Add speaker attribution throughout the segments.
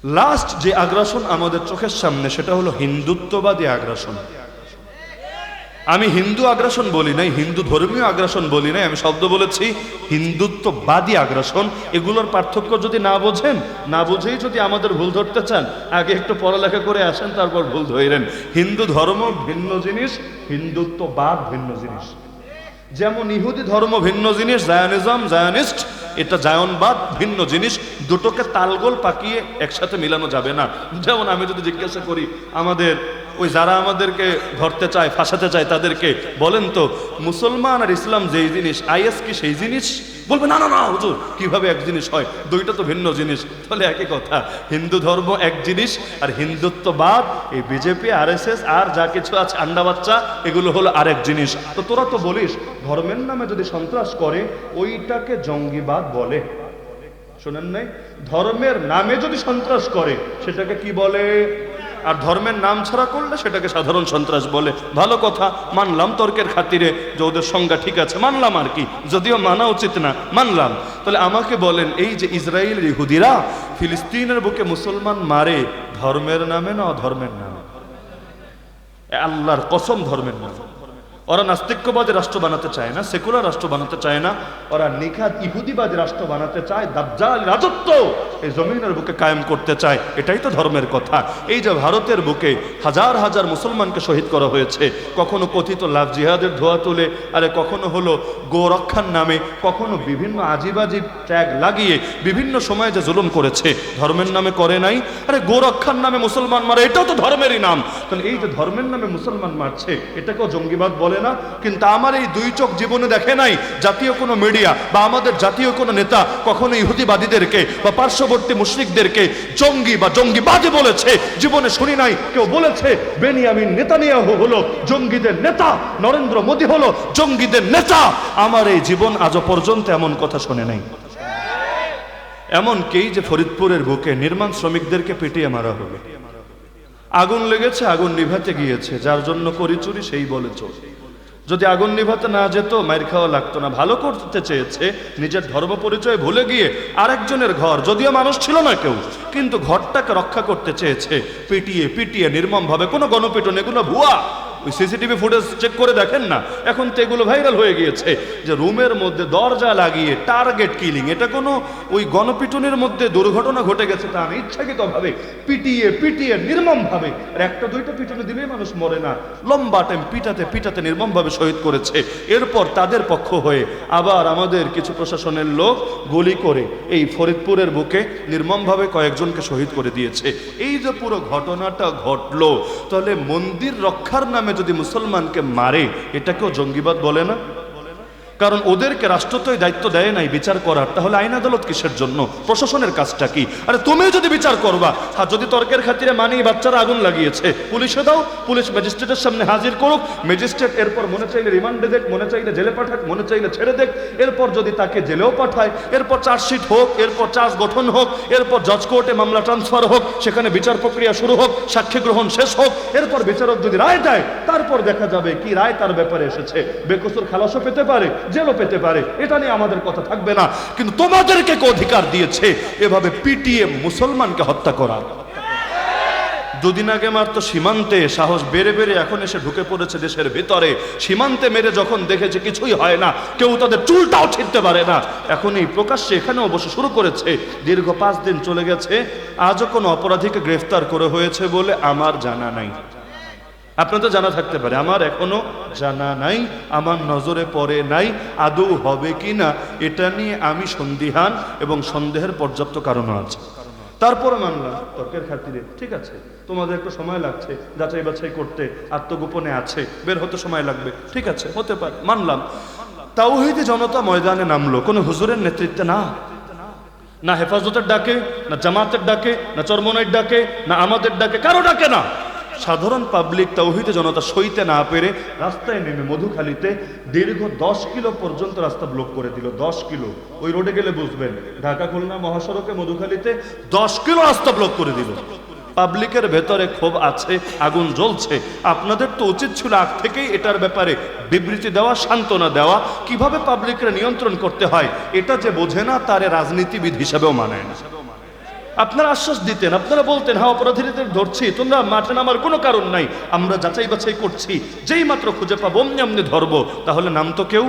Speaker 1: Last যে আগ্রাসন আমাদের চোখের সামনে, সেটা হলো হিন্দুত্ববাদী আগ্রাসন। আমি হিন্দু আগ্রাসন বলি নাই, হিন্দু ধর্মীয় আগ্রাসন বলি নাই, আমি শব্দ বলেছি হিন্দুত্ববাদী আগ্রাসন। এগুলোর পার্থক্য যদি না বোঝেন, না বুঝেই যদি আমাদের ভুল ধরতে চান, আগে একটু পড়ালেখা করে আসেন, তারপর ভুল ধরেন। হিন্দু ধর্ম ভিন্ন জিনিস, হিন্দুত্ববাদ ভিন্ন জিনিস। যেমন ইহুদি ধর্ম ভিন্ন জিনিস, জায়নিজম, জায়নিস্ট, এটা জায়নবাদ ভিন্ন জিনিস। দুটোকে তালগোল পাকিয়ে একসাথে মিলানো যাবে না। যেমন আমি যদি জিজ্ঞাসা করি আমাদের ওই যারা আমাদেরকে ধরতে চায়, ফাঁসাতে চায়, তাদেরকে বলেন তো মুসলমান আর ইসলাম যেই জিনিস, আইএস কি সেই জিনিস? বলবে না না না হুজুর, কিভাবে এক জিনিস হয়, দুইটা তো ভিন্ন জিনিস। তাহলে একই কথা, হিন্দু ধর্ম এক জিনিস আর হিন্দুত্ববাদ, এই বিজেপি, আরএসএস আর যা কিছু আছে আন্ডা বাচ্চা, এগুলো হলো আরেক জিনিস। তো তোরা তো বলিস ধর্মের নামে যদি সন্ত্রাস করে ওইটাকে জঙ্গিবাদ বলে। শোনেন নাই? ধর্মের নামে যদি সন্ত্রাস করে সেটাকে কি বলে? আর ধর্মের নাম ছাড়া করলে সেটাকে সাধারণ সন্ত্রাস বলে। ভালো কথা, মানলাম তর্কের খাতিরে যে ওদের সংজ্ঞা ঠিক আছে, মানলাম আর কি, যদিও মানা উচিত না, মানলাম। তাহলে আমাকে বলেন, এই যে ইসরায়েলের ইহুদিরা ফিলিস্তিনের বুকে মুসলমান মারে, ধর্মের নামে না অধর্মের নামে? আল্লাহর কসম, ধর্মের নামে। ওরা নাস্তিক্যবাদী রাষ্ট্র বানাতে চায় না, সেকুলার রাষ্ট্র বানাতে চায় না, ওরা নিখাত ইহুদিবাদী রাষ্ট্র বানাতে চায়, দাজ্জাল রাজত্ব এই জমিনের বুকে কায়েম করতে চায়। এটাই তো ধর্মের কথা। এই যে ভারতের বুকে হাজার হাজার মুসলমানকে শহীদ করা হয়েছে, কখনো কথিত লাভ জিহাদের ধোয়া তুলে, আরে কখনো হলো গোরক্ষার নামে, কখনো বিভিন্ন আজিবাজিব ট্যাগ লাগিয়ে বিভিন্ন সময়ে যে জুলুম করেছে, ধর্মের নামে করে নাই? আরে গোরক্ষার নামে মুসলমান মারে, এটাও তো ধর্মেরই নাম। তাহলে এই যে ধর্মের নামে মুসলমান মারছে, এটাকেও জঙ্গিবাদ বলে না? কিন্তু আমার এই দুই চোখ জীবনে দেখে নাই জাতীয় কোনো মিডিয়া বা আমাদের জাতীয় কোনো নেতা কখনো ইহুদিবাদীদেরকে বা পার্শ্ববর্তী মুশরিকদেরকে জঙ্গি বা জঙ্গিবাদী বলেছে। জীবনে শুনি নাই কেউ বলেছে বেনিয়ামিন নেতানিয়াহু হলো জঙ্গিদের নেতা, নরেন্দ্র মোদী হলো জঙ্গিদের নেতা। আমার এই জীবন আজও পর্যন্ত এমন কথা শুনে নাই। এমনকি যে ফরিদপুরের বুকে নির্মাণ শ্রমিকদেরকে পিটিয়ে মারা হলো, আগুন লেগেছে, আগুন নিভাতে গিয়েছে, যার জন্য করি চুরি সেই বলে চোর। যদি আগুন নিভাতে না যেত মাইর খাওয়া লাগতো না। ভালো করতে চেয়েছে, নিজের ধর্ম পরিচয় ভুলে গিয়ে আরেকজনের ঘর, যদিও মানুষ ছিল না কেউ, কিন্তু ঘরটাকে রক্ষা করতে চেয়েছে, পিটিয়ে পিটিয়ে নির্মমভাবে। কোনো গণপিটন, এগুলো ভুয়া। ওই সিসিটিভি ফুটেজ চেক করে দেখেন না, এখন তো এগুলো ভাইরাল হয়ে গিয়েছে যে রুমের মধ্যে দরজা লাগিয়ে টার্গেট কিলিং। এটা কোনো ওই গণপিটনের মধ্যে দুর্ঘটনা ঘটে গেছে তা আমি ইচ্ছাকৃতভাবে পিটিয়ে পিটিয়ে নির্মমভাবে, আর একটা দুইটা পিটনে দিলেই মানুষ মরে না, লম্বা টাইম পিটাতে পিটাতে নির্মমভাবে শহীদ করেছে। এরপর তাদের পক্ষ হয়ে আবার আমাদের কিছু প্রশাসনের লোক গুলি করে এই ফরিদপুরের বুকে নির্মমভাবে কয়েকজনকে শহীদ করে দিয়েছে। এই যে পুরো ঘটনাটা ঘটলো, তাহলে মন্দির রক্ষার নামে যদি মুসলমানকে মারে, এটাকেও জঙ্গিবাদ বলে না? কারণ ওদেরকে রাষ্ট্র তো দায়িত্ব দেয় নাই বিচার করার, তাহলে আইন আদালত কিসের জন্য? প্রশাসনের কাজটা কি? আরে তুমি যদি বিচার করবা, আর যদি তর্কের খাতিরে মানি বাচ্চারা আগুন লাগিয়েছে, পুলিশে দাও, পুলিশ ম্যাজিস্ট্রেটের সামনে হাজির করুক, ম্যাজিস্ট্রেট এরপর মনে চাইলে রিমান্ডে দেখ, মনে চাইলে জেলে পাঠাক, মনে চাইলে ছেড়ে দেখ, এরপর যদি তাকে জেলেও পাঠায়, এরপর চার্জশিট হোক, এরপর চার্জ গঠন হোক, এরপর জজ কোর্টে মামলা ট্রান্সফার হোক, সেখানে বিচার প্রক্রিয়া শুরু হোক, সাক্ষী গ্রহণ শেষ হোক, এরপর বিচারক যদি রায় দেয়, তারপর দেখা যাবে কি রায় তার ব্যাপারে এসেছে। বেকসুর খালাসও পেতে পারে, জেলও পেতে পারে, এটা নিয়ে আমাদের কথা থাকবে না। কিন্তু তোমাদেরকে কে অধিকার দিয়েছে এভাবে পিটিয়ে মুসলমানকে হত্যা করা? দুদিন আগে মাত্র সীমান্তে সাহস বেড়ে বেড়ে এখন এসে ঢুকে পড়েছে দেশের ভেতরে। সীমান্তে মেরে যখন দেখেছে কিছুই হয় না, কেউ তাদের চুলটাও ছিঁড়তে পারে না, এখন এই প্রকাশ্যে এখানেও বসে শুরু করেছে। দীর্ঘ 5 দিন চলে গেছে, আজও কোনো অপরাধীকে গ্রেফতার করে হয়েছে বলে আমার জানা নাই। আপনাদের জানা থাকতে পারে, আমার এখনো জানা নাই, আমার নজরে পড়ে নাই। আদৌ হবে কি না এটা নিয়ে আমি সন্দিহান, এবং সন্দেহের পর্যাপ্ত কারণও আছে। তারপরে মানলাম তর্কের খাতিরে, ঠিক আছে তোমাদের একটু সময় লাগছে যাচাই বাছাই করতে, আত্মগোপনে আছে, বের হতে সময় লাগবে, ঠিক আছে, হতে পারে, মানলাম। তাওহীদি জনতা ময়দানে নামলো কোনো হুজুরের নেতৃত্বে না, না হেফাজতের ডাকে, না জামাতের ডাকে, না চরমনাইয়ের ডাকে, না আমাদের ডাকে, কারো ডাকে না। সাধারণ পাবলিক তাওহীদি জনতা সইতে না পেরে রাস্তায় নেমে মধুখালীতে দীর্ঘ 10 কিলো পর্যন্ত রাস্তা ব্লক করে দিল। 10 কিলো, ওই রোডে গেলে বুঝবেন, ঢাকা খুলনা মহাসড়কে মধুখালীতে 10 কিলো রাস্তা ব্লক করে দিল। পাবলিকের ভেতরে ক্ষোভ আছে, আগুন জ্বলছে। আপনাদের তো উচিত ছিল আগ থেকেই এটার ব্যাপারে বিবৃতি দেওয়া, সান্ত্বনা দেওয়া, কিভাবে পাবলিকরা নিয়ন্ত্রণ করতে হয়। এটা যে বোঝে না তারে রাজনীতিবিদ হিসাবেও মানায় না। আপনারা আশ্বাস দিতেন, আপনারা বলতেন হ্যাঁ অপরাধীদের ধরছি, তোমরা মাঠে নামার কোনো কারণ নাই, আমরা যাচাই বাছাই করছি, যেই মাত্র খুঁজে পাবো অমনি অমনি ধরবো। তাহলে নাম তো কেউ,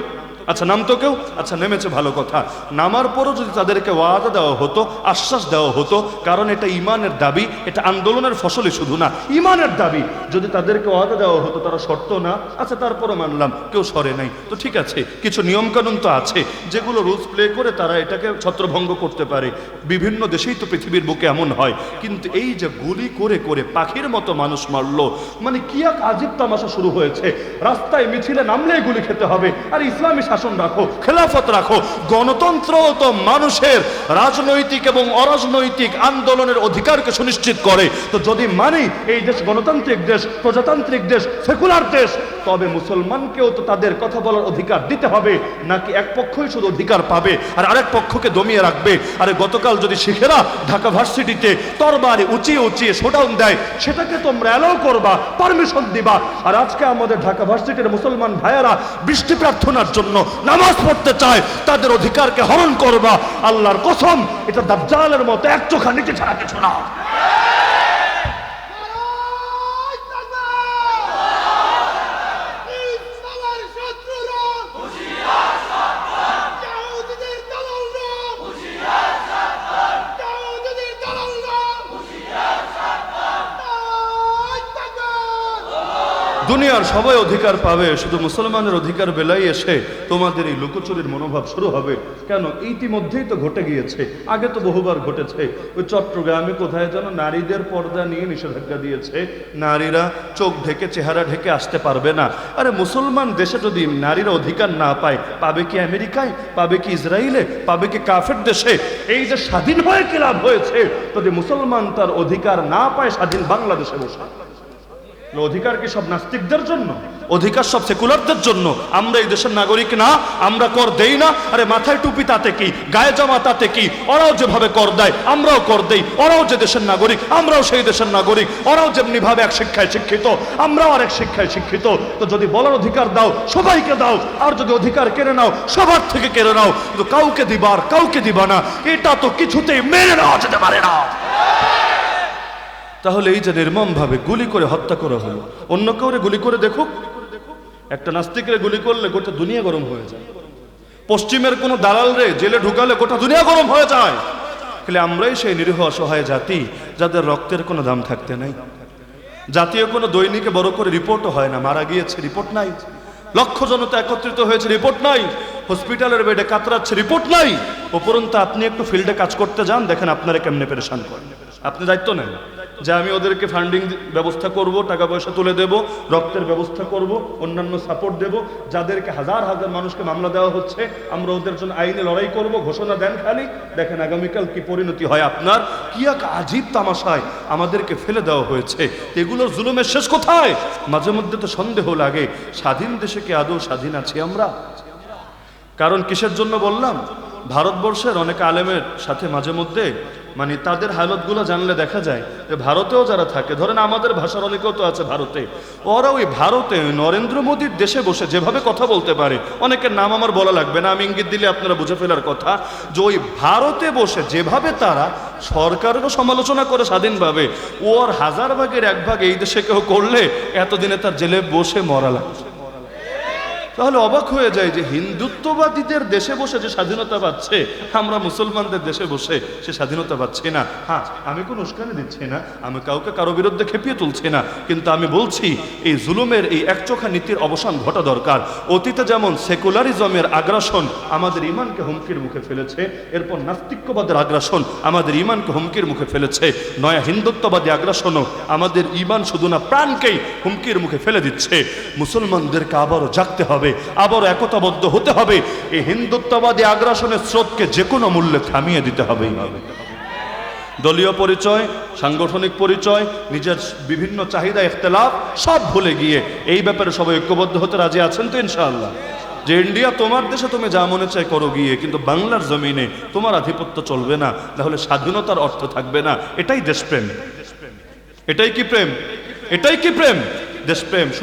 Speaker 1: আচ্ছা নাম তো কেউ, আচ্ছা নেমেছে ভালো কথা। নামার পরও যদি তাদেরকে ওয়াদা দেওয়া হতো, আশ্বাস দেওয়া হতো, কারণ এটা ইমানের দাবি, এটা আন্দোলনের ফসলই শুধু না, ইমানের দাবি। যদি তাদেরকে ওয়াদা দেওয়া হতো তারা শর্ত না, আচ্ছা তারপরও মানলাম কেউ সরে নাই, তো ঠিক আছে, কিছু নিয়মকানুন তো আছে যেগুলো রুলস প্লে করে তারা এটাকে ছত্রভঙ্গ করতে পারে। বিভিন্ন দেশেই তো পৃথিবীর বুকে এমন হয়। কিন্তু এই যে গুলি করে করে পাখির মতো মানুষ মারলো, মানে কি এক আজীব তামাশা শুরু হয়েছে। রাস্তায় মিছিলে নামলেই গুলি খেতে হবে, আর ইসলামী শাসন রাখো, খেলাফত রাখো। গণতন্ত্র তো মানুষের রাজনৈতিক এবং অরাজনৈতিক আন্দোলনের অধিকারকে সুনিশ্চিত করে। তো যদি মানি এই দেশ গণতান্ত্রিক দেশ, প্রজাতান্ত্রিক দেশ, সেকুলার দেশ, তবে মুসলমানকেও তো তাদের কথা বলার অধিকার দিতে হবে। নাকি এক পক্ষই শুধু অধিকার পাবে আর আরেক পক্ষকে দমিয়ে রাখবে? আরে গতকাল যদি শিখেরা ঢাকা ভার্সিটিতে তরবারি উঁচিয়ে উঁচিয়ে শোডাউন দেয়, সেটাকে তোমরা অ্যালাউ করবা, পারমিশন দিবা। আর আজকে আমাদের ঢাকা ভার্সিটির মুসলমান ভাইয়েরা বৃষ্টি প্রার্থনার জন্য নামাজ পড়তে চায়, তাদের অধিকারকে হরণ করবা। আল্লাহর কসম, এটা দাজ্জালের মতো এক চোখা নিচে ছাড়া কিছু না। দুনিয়ার সবাই অধিকার পাবে, শুধু মুসলমানের অধিকার বেলায় এসে তোমাদের এই লুকোচুরির মনোভাব শুরু হবে কেন? ইতিমধ্যেই তো ঘটে গিয়েছে, আগে তো বহুবার ঘটেছে। ওই চট্টগ্রামে কোথায় যেন নারীদের পর্দা নিয়ে নিষেধাজ্ঞা দিয়েছে, নারীরা চোখ ঢেকে চেহারা ঢেকে আসতে পারবে না। আরে মুসলমান দেশে যদি নারীরা অধিকার না পায়, পাবে কি আমেরিকায়, পাবে কি ইসরায়েলে, পাবে কি কাফের দেশে? এই যে স্বাধীন হয়ে কি লাভ হয়েছে যদি মুসলমান তার অধিকার না পায় স্বাধীন বাংলাদেশে বসে? অধিকার কি সব নাস্তিকদের জন্য? অধিকার সব সেকুলারদের জন্য? আমরা এই দেশের নাগরিক না? আমরা কর দেই না? আরে মাথায় টুপি তাতে কি, গায়ে জামা তাতে কি? ওরাও যেভাবে কর দেয় আমরাও কর দেই, ওরাও যে দেশের নাগরিক আমরাও সেই দেশের নাগরিক, ওরাও যেমনি ভাবে এক শিক্ষায় শিক্ষিত আমরাও আরেক শিক্ষায় শিক্ষিত। তো যদি বলার অধিকার দাও সবাইকে দাও, আর যদি অধিকার কেড়ে নাও সবার থেকে কেড়ে নাও, কিন্তু কাউকে দিবা আর কাউকে দিবা না, এটা তো কিছুতেই মেনে নেওয়া যেতে পারে না। তাহলে এই যে নির্মম ভাবে গুলি করে হত্যা করা হলো, অন্য কাউরে গুলি করে দেখুক, একটা নাস্তিকরে গুলি করলে গোটা দুনিয়া গরম হয়ে যায়। পশ্চিমের কোনো দালাল রে জেলে ঢুকালে গোটা দুনিয়া গরম হয়ে যায়। তাহলে আমরাই সেই নিরীহ অসহায় জাতি যাদের রক্তের কোনো দাম থাকতে নাই। জাতীয় কোনো দৈনিকে বড় করে রিপোর্টও হয় না, মারা গিয়েছে রিপোর্ট নাই, লক্ষ জনতা একত্রিত হয়েছে রিপোর্ট নাই, হসপিটালের বেডে কাতরাচ্ছে রিপোর্ট নাই। উপরন্তু আপনি একটু ফিল্ডে কাজ করতে যান, দেখেন আপনারা কেমনে পেরেশান করেন। আপনি দায়িত্ব নেন যে আমি ওদেরকে ফান্ডিং ব্যবস্থা করব, টাকা পয়সা তুলে দেব, রক্তের ব্যবস্থা করব, অন্যান্য সাপোর্ট দেব। যাদেরকে হাজার হাজার মানুষকে মামলা দেওয়া হচ্ছে, আমরা ওদের জন্য আইনে লড়াই করব, ঘোষণা দেন খালি, দেখেন আগামীকাল কি পরিণতি হয় আপনার। কি এক আজীব তামাশায় আমাদেরকে ফেলে দেওয়া হয়েছে। এগুলোর জুলুমের শেষ কোথায়? মাঝে মধ্যে তো সন্দেহ লাগে, স্বাধীন দেশে কি আদৌ স্বাধীন আছি আমরা? কারণ কিসের জন্য বললাম, ভারতবর্ষের অনেক আলেমের সাথে মাঝে মধ্যে মানে তাদের হালতগুলো জানলে দেখা যায় যে ভারতেও যারা থাকে, ধরেন আমাদের ভাষার অনেকেও তো আছে ভারতে, ওরা ওই ভারতে নরেন্দ্র মোদীর দেশে বসে যেভাবে কথা বলতে পারে, অনেকের নাম আমার বলা লাগবে না, আমি ইঙ্গিত দিলে আপনারা বুঝে ফেলার কথা, যে ওই ভারতে বসে যেভাবে তারা সরকারেরও সমালোচনা করে স্বাধীনভাবে, ওর হাজার ভাগের এক ভাগ এই দেশে কেউ করলে এতদিনে তার জেলে বসে মরা লাগছে। তাহলে অবাক হয়ে যায় যে হিন্দুত্ববাদীদের দেশে বসে যে স্বাধীনতা পাচ্ছে, আমরা মুসলমানদের দেশে বসে সে স্বাধীনতা পাচ্ছি না। হ্যাঁ, আমি কোনো উস্কানি দিচ্ছি না, আমি কাউকে কারো বিরুদ্ধে খেপিয়ে তুলছি না, কিন্তু আমি বলছি এই জুলুমের এই একচোখা নীতির অবসান ঘটা দরকার। অতীতে যেমন সেকুলারিজমের আগ্রাসন আমাদের ইমানকে হুমকির মুখে ফেলেছে, এরপর নাস্তিক্যবাদের আগ্রাসন আমাদের ইমানকে হুমকির মুখে ফেলেছে, নয়া হিন্দুত্ববাদী আগ্রাসনও আমাদের ইমান শুধু না প্রাণকেই হুমকির মুখে ফেলে দিচ্ছে। মুসলমানদেরকে আবারও জাগতে হবে, আবার একতাবদ্ধ হতে হবে, এই হিন্দুত্ববাদী আগ্রাসনের স্রোতকে যে কোনো মূল্যে থামিয়ে দিতে হবে। দলীয় পরিচয়, সাংগঠনিক পরিচয়, নিজের বিভিন্ন চাহিদা ইখতিলাফ সব ভুলে গিয়ে এই ব্যাপারে সবাই ঐক্যবদ্ধ হতে রাজি আছেন তো ইনশাআল্লাহ? যে ইন্ডিয়া তোমার দেশে তুমি যা মনে চাই করো গিয়ে, কিন্তু বাংলার জমিনে তোমার আধিপত্য চলবে না, তাহলে স্বাধীনতার অর্থ থাকবে না। এটাই দেশপ্রেম, এটাই কি প্রেম? এটাই কি প্রেম? দেশপ্রেম।